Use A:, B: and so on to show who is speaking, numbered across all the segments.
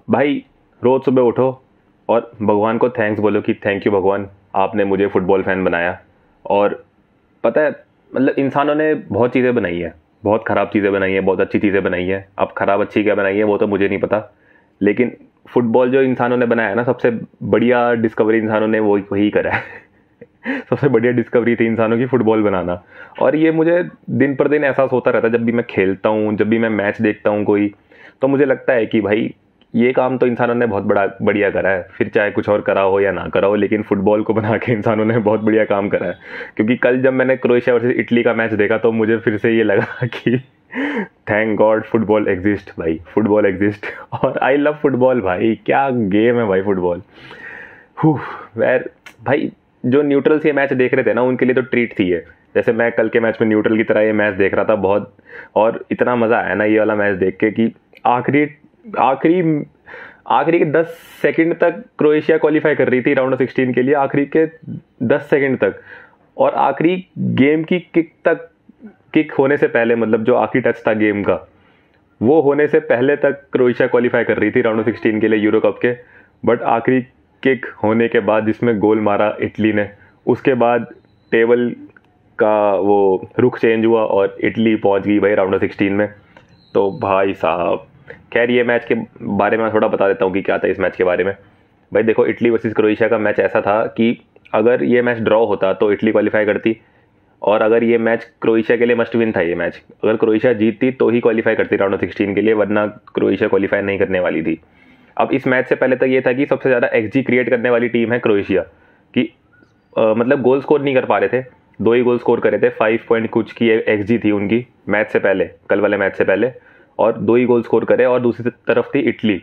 A: भाई रोज़ सुबह उठो और भगवान को थैंक्स बोलो कि थैंक यू भगवान, आपने मुझे फुटबॉल फ़ैन बनाया। और पता है, मतलब इंसानों ने बहुत चीज़ें बनाई है, बहुत ख़राब चीज़ें बनाई है, बहुत अच्छी चीज़ें बनाई है। अब ख़राब अच्छी क्या बनाई है वो तो मुझे नहीं पता, लेकिन फुटबॉल जो इंसानों ने बनाया है ना, सबसे बढ़िया डिस्कवरी इंसानों ने वही वही करा है। सबसे बढ़िया डिस्कवरी थी इंसानों की फुटबॉल बनाना। और ये मुझे दिन पर दिन एहसास होता रहता है, जब भी मैं खेलता हूँ, जब भी मैं मैच देखता हूँ कोई, तो मुझे लगता है कि भाई ये काम तो इंसानों ने बहुत बड़ा बढ़िया करा है, फिर चाहे कुछ और करा हो या ना करा हो, लेकिन फुटबॉल को बना के इंसानों ने बहुत बढ़िया काम करा है। क्योंकि कल जब मैंने क्रोएशिया वर्सेस इटली का मैच देखा तो मुझे फिर से ये लगा कि थैंक गॉड फुटबॉल एग्जिस्ट भाई, फुटबॉल एग्जिस्ट। और आई लव फुटबॉल भाई, क्या गेम है भाई फुटबॉल। वैर भाई, जो न्यूट्रल्स ये मैच देख रहे थे ना, उनके लिए तो ट्रीट थी ये। जैसे मैं कल के मैच में न्यूट्रल की तरह ये मैच देख रहा था बहुत, और इतना मज़ा आया ना ये वाला मैच देख के कि आखिरी आखिरी आखिरी के 10 सेकंड तक क्रोएशिया क्वालिफाई कर रही थी राउंड ऑफ 16 के लिए, आखिरी के 10 सेकंड तक। और आखिरी गेम की किक होने से पहले, मतलब जो आखिरी टच था गेम का, वो होने से पहले तक क्रोएशिया क्वालिफाई कर रही थी राउंड ऑफ 16 के लिए यूरो कप के। बट आखिरी किक होने के बाद जिसमें गोल मारा इटली ने, उसके बाद टेबल का वो रुख चेंज हुआ और इटली पहुंच गई भाई राउंड ऑफ 16 में। तो भाई साहब, खैर ये मैच के बारे में थोड़ा बता देता हूँ कि क्या था इस मैच के बारे में। भाई देखो, इटली वर्सेस क्रोएशिया का मैच ऐसा था कि अगर ये मैच ड्रॉ होता तो इटली क्वालिफाई करती, और अगर ये मैच क्रोएशिया के लिए मस्ट विन था। ये मैच अगर क्रोएशिया जीतती तो ही क्वालिफाई करती राउंड ऑफ 16 के लिए, वरना क्रोएशिया क्वालिफाई नहीं करने वाली थी। अब इस मैच से पहले तक ये था कि सबसे ज़्यादा एक्सजी क्रिएट करने वाली टीम है क्रोएशिया की। मतलब गोल स्कोर नहीं कर पा रहे थे, 2 ही गोल स्कोर करे थे, 5 पॉइंट कुछ की एक्सजी थी उनकी मैच से पहले, कल वाले मैच से पहले, और 2 ही गोल स्कोर करे। और दूसरी तरफ थी इटली,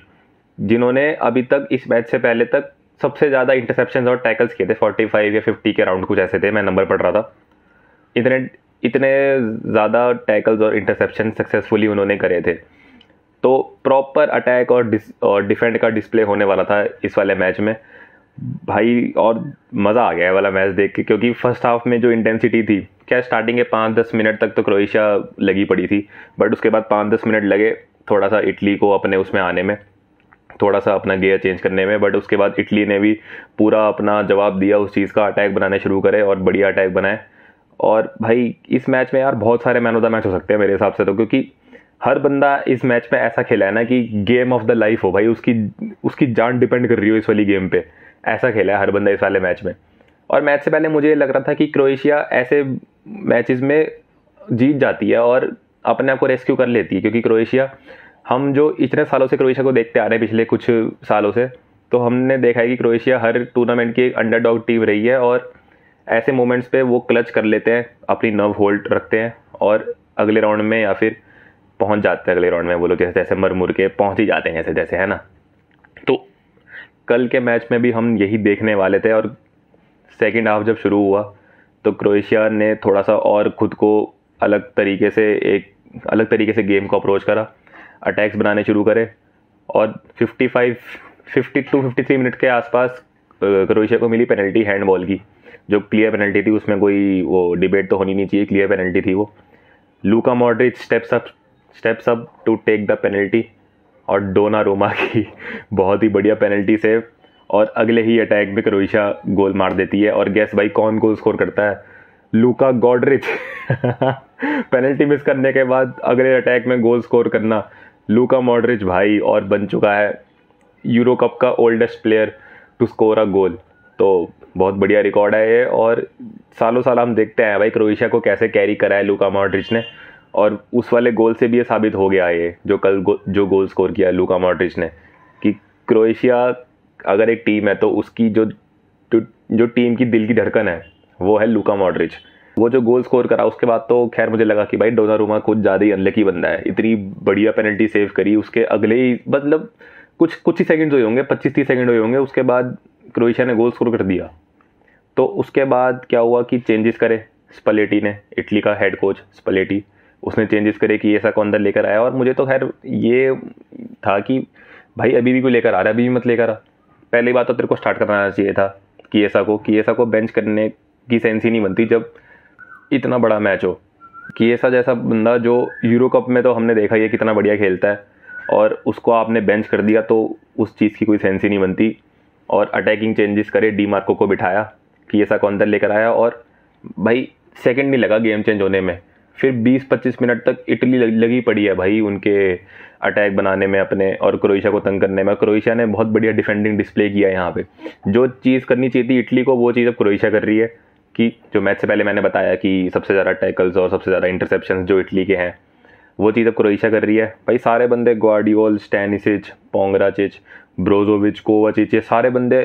A: जिन्होंने अभी तक इस मैच से पहले तक सबसे ज़्यादा इंटरसेप्शन और टैकल्स किए थे, 45 या 50 के राउंड कुछ ऐसे थे, मैं नंबर पढ़ रहा था। इतने इतने ज़्यादा टैकल्स और इंटरसेप्शन सक्सेसफुली उन्होंने करे थे। तो प्रॉपर अटैक और डिफेंड का डिस्प्ले होने वाला था इस वाले मैच में भाई। और मज़ा आ गया है वाला मैच देख के, क्योंकि फर्स्ट हाफ में जो इंटेंसिटी थी, क्या स्टार्टिंग के 5-10 मिनट तक तो क्रोएशिया लगी पड़ी थी, बट उसके बाद 5-10 मिनट लगे थोड़ा सा इटली को अपने उसमें आने में, थोड़ा सा अपना गियर चेंज करने में। बट उसके बाद इटली ने भी पूरा अपना जवाब दिया उस चीज़ का, अटैक बनाने शुरू करे और बढ़िया अटैक बनाए। और भाई इस मैच में यार बहुत सारे मैन ऑफ द मैच हो सकते हैं मेरे हिसाब से तो, क्योंकि हर बंदा इस मैच में ऐसा खेला है ना कि गेम ऑफ द लाइफ हो भाई, उसकी उसकी जान डिपेंड कर रही हो इस वाली गेम पे, ऐसा खेला है हर बंदा इस वाले मैच में। और मैच से पहले मुझे लग रहा था कि क्रोएशिया ऐसे मैचेस में जीत जाती है और अपने आप को रेस्क्यू कर लेती है, क्योंकि क्रोएशिया, हम जो इतने सालों से क्रोएशिया को देखते आ रहे हैं पिछले कुछ सालों से, तो हमने देखा है कि क्रोएशिया हर टूर्नामेंट की एक अंडरडॉग टीम रही है, और ऐसे मोमेंट्स पे वो क्लच कर लेते हैं, अपनी नर्व होल्ड रखते हैं और अगले राउंड में या फिर पहुंच जाते हैं अगले राउंड में, वो लोग जैसे जैसे मर मुर के पहुंच ही जाते हैं जैसे जैसे, है ना। तो कल के मैच में भी हम यही देखने वाले थे। और सेकंड हाफ जब शुरू हुआ तो क्रोएशिया ने थोड़ा सा और खुद को अलग तरीके से गेम को अप्रोच करा, अटैक्स बनाने शुरू करे। और 52-53 मिनट के आसपास क्रोएशिया को मिली पेनल्टी हैंडबॉल की, जो क्लियर पेनल्टी थी, उसमें कोई वो डिबेट तो होनी नहीं चाहिए, क्लियर पेनल्टी थी वो। Luka Modric steps up to take the penalty, और डोनारुमा की बहुत ही बढ़िया पेनल्टी सेव, और अगले ही अटैक में क्रोएशिया गोल मार देती है। और गेस भाई कौन गोल स्कोर करता है? लूका गॉड्रिच। पेनल्टी मिस करने के बाद अगले अटैक में गोल स्कोर करना, लूका मॉड्रिच भाई, और बन चुका है यूरो कप का oldest player to score a goal. तो बहुत बढ़िया रिकॉर्ड है ये, और सालों साल हम देखते हैं भाई क्रोएशिया को कैसे कैरी करा है लूका मॉड्रिच ने, और उस वाले गोल से भी ये साबित हो गया है, ये जो कल जो गोल स्कोर किया लूका मॉड्रिच ने, कि क्रोएशिया अगर एक टीम है तो उसकी जो टीम की दिल की धड़कन है वो है लूका मॉड्रिच। वो जो गोल स्कोर करा उसके बाद तो खैर मुझे लगा कि भाई डोनारुमा कुछ ज़्यादा ही अनलकी बंदा है, इतनी बढ़िया पेनल्टी सेव करी, उसके अगले ही मतलब कुछ ही सेकंड्स हुए होंगे, 25-30 सेकंड हुए होंगे, उसके बाद क्रोएशिया ने गोल स्कोर कर दिया। तो उसके बाद क्या हुआ कि चेंजेस करे स्पलेटी ने, इटली का हेड कोच स्पलेटी, उसने चेंजेस करे कि ऐसा को अंदर लेकर आया। और मुझे तो खैर ये था कि भाई अभी भी कोई लेकर आ रहा है, अभी भी मत लेकर आ। पहली बात तो तेरे को स्टार्ट करना चाहिए था कि ऐसा को बेंच करने की सेंस ही नहीं बनती जब इतना बड़ा मैच हो। कि ऐसा जैसा बंदा जो यूरो कप में तो हमने देखा ही है कितना बढ़िया खेलता है, और उसको आपने बेंच कर दिया तो उस चीज़ की कोई सेंस ही नहीं बनती। और अटैकिंग चेंजेस करे, डी मार्को को बिठाया, किएसा को अंदर लेकर आया, और भाई सेकंड नहीं लगा गेम चेंज होने में। फिर 20-25 मिनट तक इटली लगी पड़ी है भाई उनके अटैक बनाने में अपने, और क्रोएशिया को तंग करने में। क्रोएशिया ने बहुत बढ़िया डिफेंडिंग डिस्प्ले किया है यहाँ पे। जो चीज़ करनी चाहिए थी इटली को, वो चीज़ अब क्रोएशिया कर रही है। कि जो मैच से पहले मैंने बताया कि सबसे ज़्यादा टैकल्स और सबसे ज़्यादा इंटरसेप्शंस जो इटली के हैं, वो चीज़ अब क्रोएशिया कर रही है। भाई सारे बंदे, ग्वार्डियोल, स्टैनिसिच, पोंग्राचिच, ब्रोजोविच, कोवाचिच, ये सारे बंदे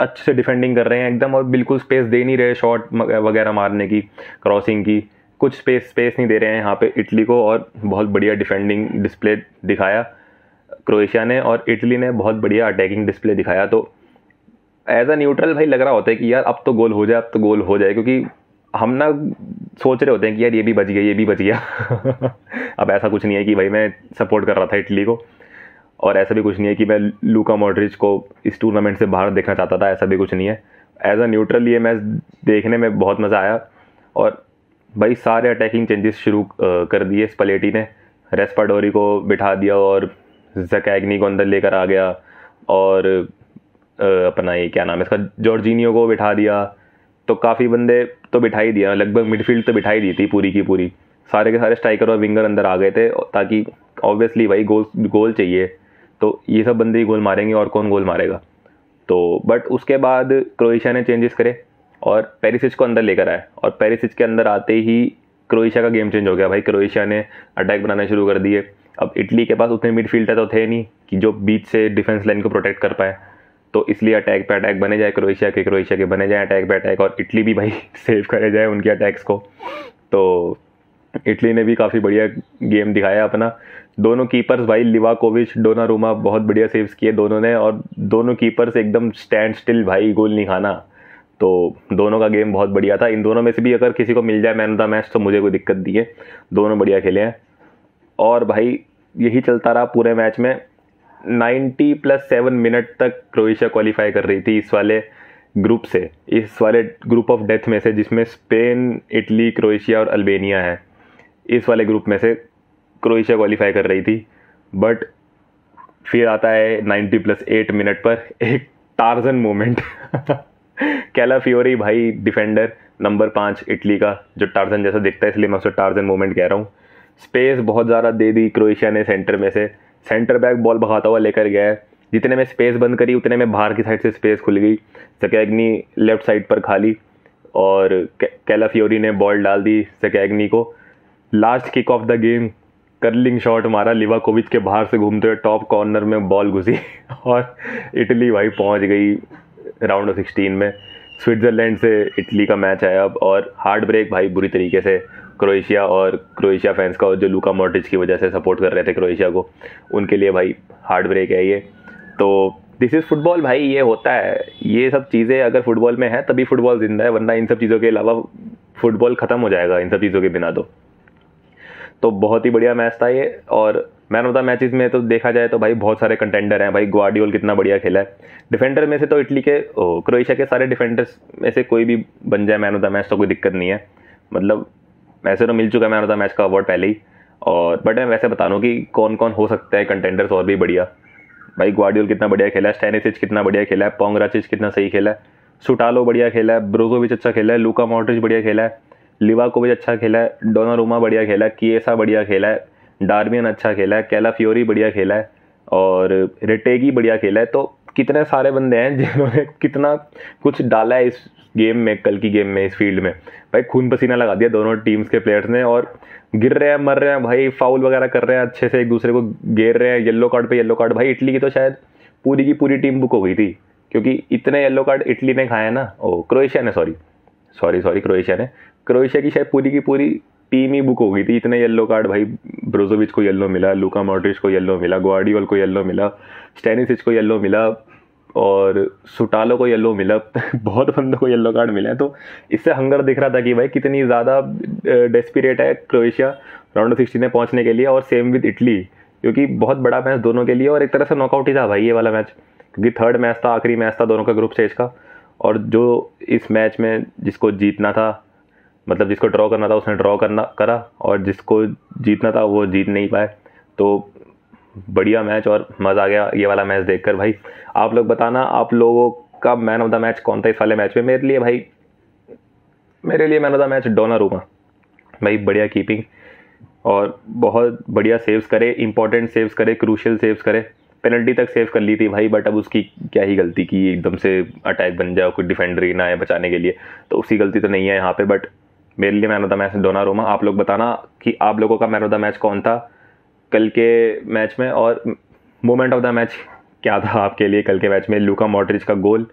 A: अच्छे से डिफेंडिंग कर रहे हैं एकदम, और बिल्कुल स्पेस दे नहीं रहे शॉट वगैरह मारने की, क्रॉसिंग की, कुछ स्पेस नहीं दे रहे हैं यहाँ पे इटली को। और बहुत बढ़िया डिफेंडिंग डिस्प्ले दिखाया क्रोएशिया ने, और इटली ने बहुत बढ़िया अटैकिंग डिस्प्ले दिखाया। तो एज अ न्यूट्रल भाई लग रहा होता है कि यार अब तो गोल हो जाए, अब तो गोल हो जाए, क्योंकि हम ना सोच रहे होते हैं कि यार ये भी बच गया, ये भी बच गया। अब ऐसा कुछ नहीं है कि भाई मैं सपोर्ट कर रहा था इटली को, और ऐसा भी कुछ नहीं है कि मैं लूका मॉड्रिच को इस टूर्नामेंट से बाहर देखना चाहता था, ऐसा भी कुछ नहीं है। एज अ न्यूट्रल ये मैच देखने में बहुत मज़ा आया। और भाई सारे अटैकिंग चेंजेस शुरू कर दिए स्पलेटी ने। रेस्पाडोरी को बिठा दिया और ज़कैग्नी को अंदर लेकर आ गया, और अपना ये क्या नाम है इसका, जॉर्जिनियो को बिठा दिया। तो काफ़ी बंदे तो बिठा ही दिया, लगभग मिडफील्ड तो बिठा ही दी थी पूरी की पूरी। सारे के सारे स्ट्राइकर और विंगर अंदर आ गए थे, ताकि ऑब्वियसली भाई गोल चाहिए, तो ये सब बंदे ही गोल मारेंगे, और कौन गोल मारेगा। तो बट उसके बाद क्रोएशिया ने चेंजेस करे और पेरिसिच को अंदर लेकर आए, और पेरिसिच के अंदर आते ही क्रोएशिया का गेम चेंज हो गया भाई। क्रोएशिया ने अटैक बनाना शुरू कर दिए। अब इटली के पास उतने मिडफील्डर तो थे नहीं कि जो बीच से डिफेंस लाइन को प्रोटेक्ट कर पाए, तो इसलिए अटैक पे अटैक बने जाए क्रोएशिया के बने जाए अटैक पे अटैक, और इटली भी भाई सेव करे जाए उनके अटैक्स को। तो इटली ने भी काफ़ी बढ़िया गेम दिखाया अपना। दोनों कीपर्स भाई, लिवाकोविच, डोनारुमा, बहुत बढ़िया सेव्स किए दोनों ने, और दोनों कीपर्स एकदम स्टैंड स्टिल भाई, गोल नहीं खाना। तो दोनों का गेम बहुत बढ़िया था। इन दोनों में से भी अगर किसी को मिल जाए मैन ऑफ द मैच तो मुझे कोई दिक्कत नहीं है, दोनों बढ़िया खेले हैं। और भाई यही चलता रहा पूरे मैच में। 90+7 मिनट तक क्रोएशिया क्वालिफाई कर रही थी इस वाले ग्रुप से, इस वाले ग्रुप ऑफ डेथ में से, जिसमें स्पेन, इटली, क्रोएशिया और अल्बेनिया है। इस वाले ग्रुप में से क्रोएशिया क्वालिफाई कर रही थी। बट फिर आता है 90+8 मिनट पर एक टार्जन मोमेंट। कैलाफियोरी भाई, डिफेंडर नंबर 5 इटली का, जो टार्जन जैसा दिखता है, इसलिए मैं उसे टार्जन मोमेंट कह रहा हूँ। स्पेस बहुत ज़्यादा दे दी क्रोएशिया ने सेंटर में से। सेंटर बैक बॉल भगाता हुआ लेकर गया है, जितने में स्पेस बंद करी उतने में बाहर की साइड से स्पेस खुल गई। ज़कैग्नी लेफ्ट साइड पर खाली, और कैलाफियोरी ने बॉल डाल दी ज़कैग्नी को। Last kick off the game, curling shot मारा लिवाकोविच के बाहर से घूमते हुए, टॉप कॉर्नर में बॉल घुसी, और इटली भाई पहुंच गई राउंड ऑफ 16 में। स्विट्ज़रलैंड से इटली का मैच है अब, और हार्ट ब्रेक भाई बुरी तरीके से क्रोएशिया और क्रोएशिया फैंस का, जो लूका मॉड्रिच की वजह से सपोर्ट कर रहे थे क्रोएशिया को, उनके लिए भाई हार्ट ब्रेक है ये। तो दिस इज़ फुटबॉल भाई, ये होता है। ये सब चीज़ें अगर फुटबॉल में है तभी फुटबॉल जिंदा है, वरना इन सब चीज़ों के अलावा फुटबॉल ख़त्म हो जाएगा इन सब चीज़ों के बिना। तो बहुत ही बढ़िया मैच था ये। और मैन ऑफ द मैचेस में तो देखा जाए तो भाई बहुत सारे कंटेंडर हैं भाई। ग्वार्डियोल कितना बढ़िया खेला है। डिफेंडर में से तो इटली के, क्रोएशिया के सारे डिफेंडर्स में से कोई भी बन जाए मैन ऑफ द मैच तो कोई दिक्कत नहीं है। मतलब वैसे तो मिल चुका है मैन ऑफ द मैच का अवार्ड पहले ही, और बट मैं वैसे बता रहा हूँ कि कौन कौन हो सकता है कंटेंडर्स और भी बढ़िया। भाई ग्वार्डियोल कितना बढ़िया खेला है, स्टैनिसिच कितना बढ़िया खेला है, पोंग्राचिच कितना सही खेला है, सुटालो बढ़िया खेला है, ब्रोजोविच अच्छा खेला है, लूका मॉड्रिच बढ़िया खेला है, लिवाकोविच अच्छा खेला है, डोनारुमा बढ़िया खेला है, किएसा बढ़िया खेला है, डार्मियन अच्छा खेला है, कैलाफियोरी बढ़िया खेला है, और रेटेगी बढ़िया खेला है। तो कितने सारे बंदे हैं जिन्होंने कितना कुछ डाला है इस गेम में, कल की गेम में, इस फील्ड में। भाई खून पसीना लगा दिया दोनों टीम्स के प्लेयर्स ने, और गिर रहे हैं, मर रहे हैं भाई, फाउल वगैरह कर रहे हैं, अच्छे से एक दूसरे को घेर रहे हैं, येलो कार्ड पे येलो कार्ड। भाई इटली की तो शायद पूरी की पूरी टीम बुक हो गई थी, क्योंकि इतने येलो कार्ड इटली ने खाए ना, क्रोएशिया ने, सॉरी क्रोएशिया की शायद पूरी की पूरी टीम ही बुक हो गई थी, इतने येलो कार्ड भाई। ब्रोजोविच को येलो मिला, लूका मॉड्रिच को येलो मिला, ग्वार्डियोल को येलो मिला, स्टैनिसिच को येलो मिला, और सुटालो को येलो मिला। बहुत बंदों को येलो कार्ड मिले हैं। तो इससे हंगर दिख रहा था कि भाई कितनी ज़्यादा डेस्पिरेट है क्रोएशिया राउंड ऑफ 16 में पहुंचने के लिए, और सेम विद इटली, क्योंकि बहुत बड़ा मैच दोनों के लिए, और एक तरह से नॉकआउट ही था भाई ये वाला मैच, क्योंकि थर्ड मैच था, आखिरी मैच था दोनों का ग्रुप स्टेज का। और जो इस मैच में जिसको जीतना था, मतलब जिसको ड्रॉ करना था उसने ड्रॉ करा, और जिसको जीतना था वो जीत नहीं पाए। तो बढ़िया मैच और मज़ा आ गया ये वाला मैच देखकर भाई। आप लोग बताना आप लोगों का मैन ऑफ द मैच कौन था इस वाले मैच में। मेरे लिए man of the match Donnarumma भाई। बढ़िया कीपिंग और बहुत बढ़िया सेव्स करे, इंपॉर्टेंट सेव्स करे, क्रूशियल सेव्स करे। पेनल्टी तक सेव कर ली थी भाई, बट अब उसकी क्या ही गलती की, एकदम से अटैक बन जाए, कोई डिफेंडर ही ना आए बचाने के लिए, तो उसकी गलती तो नहीं है यहाँ पे। बट मेरे लिए man of the match Donnarumma. आप लोग बताना कि आप लोगों का मैन ऑफ द मैच कौन था कल के मैच में, और मोमेंट ऑफ द मैच क्या था आपके लिए कल के मैच में। लूका मॉड्रिच का गोल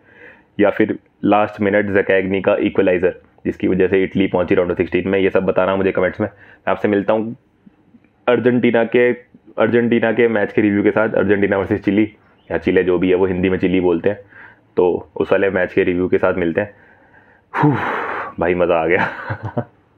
A: या फिर लास्ट मिनट ज़कैग्नी का इक्वलाइज़र जिसकी वजह से इटली पहुंची राउंड ऑफ 16 में। ये सब बताना मुझे कमेंट्स में। मैं आपसे मिलता हूँ अर्जेंटीना के मैच के रिव्यू के साथ। अर्जेंटीना वर्सेस चिली, या चिले जो भी है, वो हिंदी में चिली बोलते हैं, तो उस वाले मैच के रिव्यू के साथ मिलते हैं। भाई मज़ा आ गया।